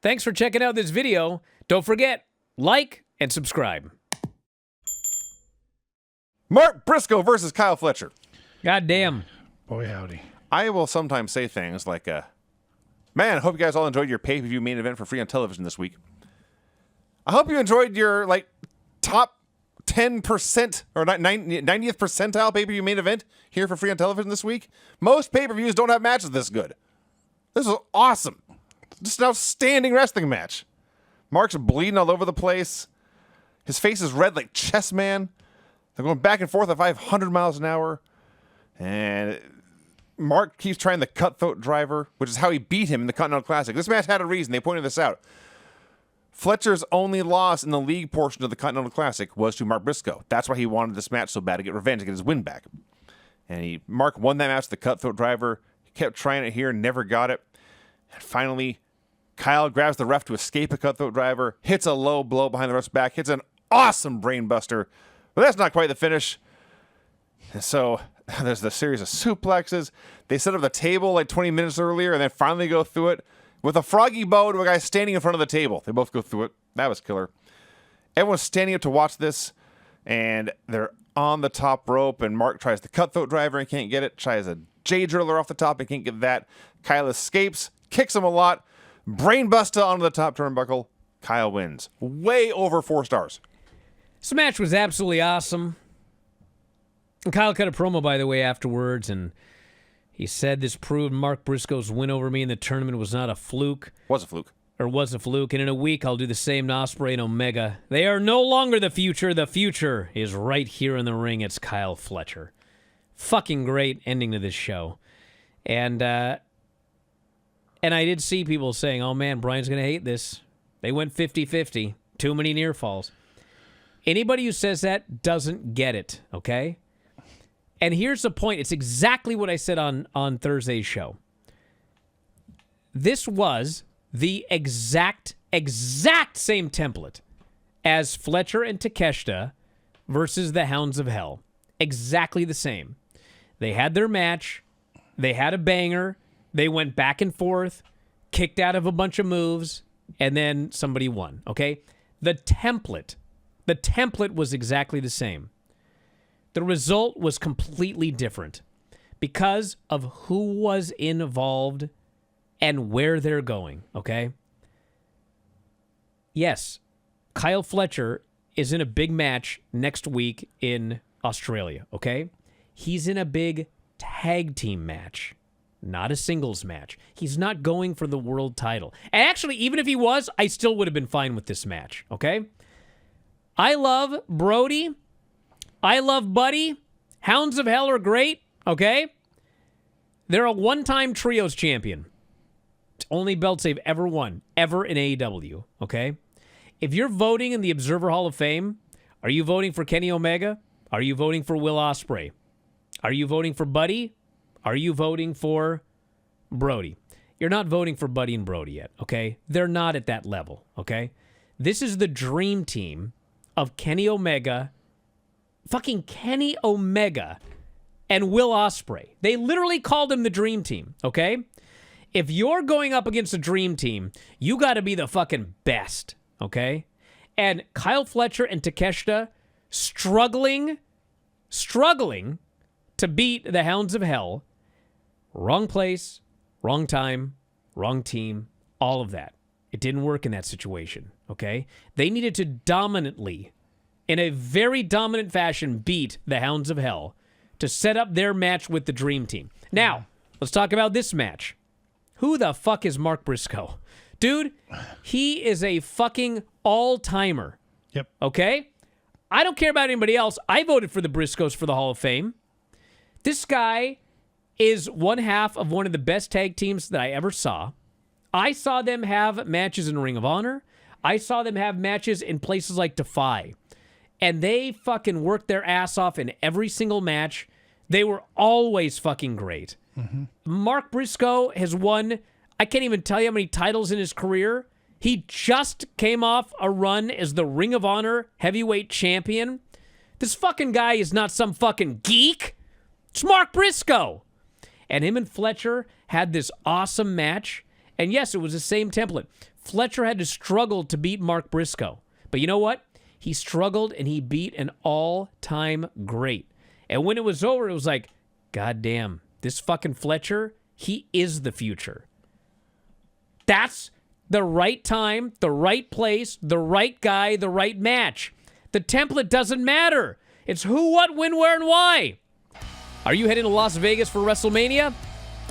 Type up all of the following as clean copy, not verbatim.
Thanks for checking out this video. Don't forget, like and subscribe. Mark Briscoe versus Kyle Fletcher. God damn. Boy, howdy. I will sometimes say things like, man, I hope you guys all enjoyed your pay-per-view main event for free on television this week. I hope you enjoyed your, top 10% or 90th percentile pay-per-view main event here for free on television this week. Most pay-per-views don't have matches this good. This was awesome. Just an outstanding wrestling match. Mark's bleeding all over the place. His face is red like Chess Man. They're going back and forth at 500 miles an hour. And Mark keeps trying the cutthroat driver, which is how he beat him in the Continental Classic. This match had a reason. They pointed this out. Fletcher's only loss in the league portion of the Continental Classic was to Mark Briscoe. That's why he wanted this match so bad, to get revenge, to get his win back. And Mark won that match with the cutthroat driver. He kept trying it here, never got it. And finally, Kyle grabs the ref to escape a cutthroat driver, hits a low blow behind the ref's back, hits an awesome brain buster. But that's not quite the finish. And so there's the series of suplexes. They set up the table like 20 minutes earlier and then finally go through it with a froggy bow to a guy standing in front of the table. They both go through it. That was killer. Everyone's standing up to watch this, and they're on the top rope, and Mark tries the cutthroat driver and can't get it. Tries a J-driller off the top and can't get that. Kyle escapes, kicks him a lot. Brainbuster onto the top turnbuckle. Kyle wins. Way over 4 stars. This match was absolutely awesome. And Kyle cut a promo, by the way, afterwards, and he said this proved Mark Briscoe's win over me in the tournament was not a fluke. Was a fluke. And in a week, I'll do the same to Ospreay and Omega. They are no longer the future. The future is right here in the ring. It's Kyle Fletcher. Fucking great ending to this show. And I did see people saying, oh man, Bryan's going to hate this. They went 50-50. Too many near falls. Anybody who says that doesn't get it, okay? And here's the point. It's exactly what I said on Thursday's show. This was the exact same template as Fletcher and Takeshita versus the Hounds of Hell. Exactly the same. They had their match. They had a banger. They went back and forth, kicked out of a bunch of moves, and then somebody won, okay? The template was exactly the same. The result was completely different because of who was involved and where they're going, okay? Yes, Kyle Fletcher is in a big match next week in Australia, okay? He's in a big tag team match, not a singles match. He's not going for the world title. And actually, even if he was, I still would have been fine with this match, okay? I love Brody. I love Buddy. Hounds of Hell are great, okay? They're a one-time trios champion. It's only belts they've ever won, ever in AEW, okay? If you're voting in the Observer Hall of Fame, are you voting for Kenny Omega? Are you voting for Will Ospreay? Are you voting for Buddy? Are you voting for Brody? You're not voting for Buddy and Brody yet, okay? They're not at that level, okay? This is the dream team of Kenny Omega, fucking Kenny Omega, and Will Ospreay. They literally called him the dream team, okay? If you're going up against a dream team, you got to be the fucking best, okay? And Kyle Fletcher and Takeshita struggling to beat the Hounds of Hell. Wrong place, wrong time, wrong team, all of that. It didn't work in that situation, okay? They needed to dominantly, in a very dominant fashion, beat the Hounds of Hell to set up their match with the Dream Team. Now, let's talk about this match. Who the fuck is Mark Briscoe? Dude, he is a fucking all-timer. Yep. Okay? I don't care about anybody else. I voted for the Briscoes for the Hall of Fame. This guy is one half of one of the best tag teams that I ever saw. I saw them have matches in Ring of Honor. I saw them have matches in places like Defy. And they fucking worked their ass off in every single match. They were always fucking great. Mm-hmm. Mark Briscoe has won, I can't even tell you how many titles in his career. He just came off a run as the Ring of Honor heavyweight champion. This fucking guy is not some fucking geek. It's Mark Briscoe. And him and Fletcher had this awesome match. And yes, it was the same template. Fletcher had to struggle to beat Mark Briscoe. But you know what? He struggled and he beat an all-time great. And when it was over, it was like, God damn, this fucking Fletcher, he is the future. That's the right time, the right place, the right guy, the right match. The template doesn't matter. It's who, what, when, where, and why. Are you heading to Las Vegas for WrestleMania?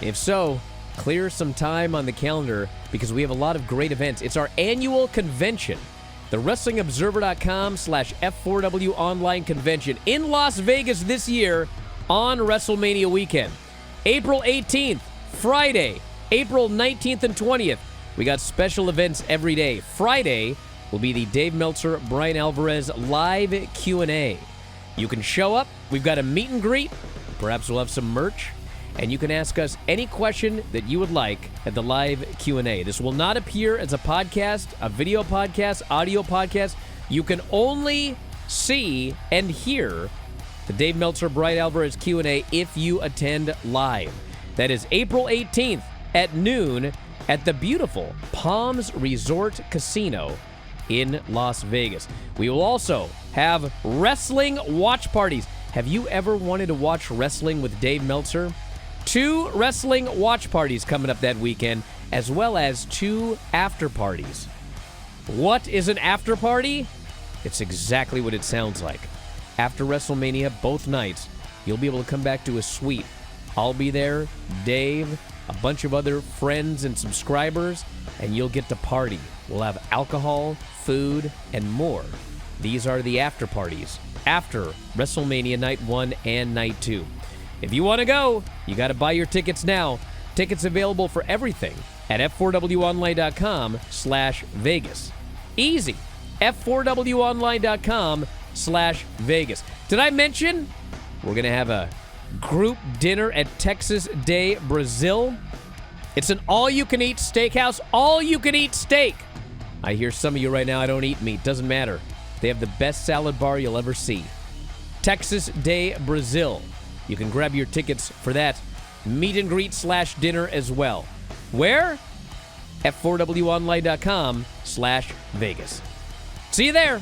If so, clear some time on the calendar because we have a lot of great events. It's our annual convention, the WrestlingObserver.com/F4W online convention in Las Vegas this year on WrestleMania weekend. April 18th, Friday, April 19th and 20th. We got special events every day. Friday will be the Dave Meltzer, Bryan Alvarez live Q&A. You can show up. We've got a meet and greet. Perhaps we'll have some merch. And you can ask us any question that you would like at the live Q&A. This will not appear as a podcast, a video podcast, audio podcast. You can only see and hear the Dave Meltzer, Bryan Alvarez Q&A if you attend live. That is April 18th at noon at the beautiful Palms Resort Casino in Las Vegas. We will also have wrestling watch parties. Have you ever wanted to watch wrestling with Dave Meltzer? 2 wrestling watch parties coming up that weekend, as well as 2 after parties. What is an after party? It's exactly what it sounds like. After WrestleMania, both nights, you'll be able to come back to a suite. I'll be there, Dave, a bunch of other friends and subscribers, and you'll get to party. We'll have alcohol, food, and more. These are the after parties after WrestleMania Night 1 and Night 2. If you want to go, you got to buy your tickets now. Tickets available for everything at f4wonline.com/Vegas. Easy. f4wonline.com/Vegas. Did I mention we're going to have a group dinner at Texas de Brazil? It's an all-you-can-eat steakhouse, all-you-can-eat steak. I hear some of you right now, I don't eat meat. Doesn't matter. They have the best salad bar you'll ever see. Texas de Brazil. You can grab your tickets for that meet and greet / dinner as well. Where? f4wonline.com/Vegas. See you there.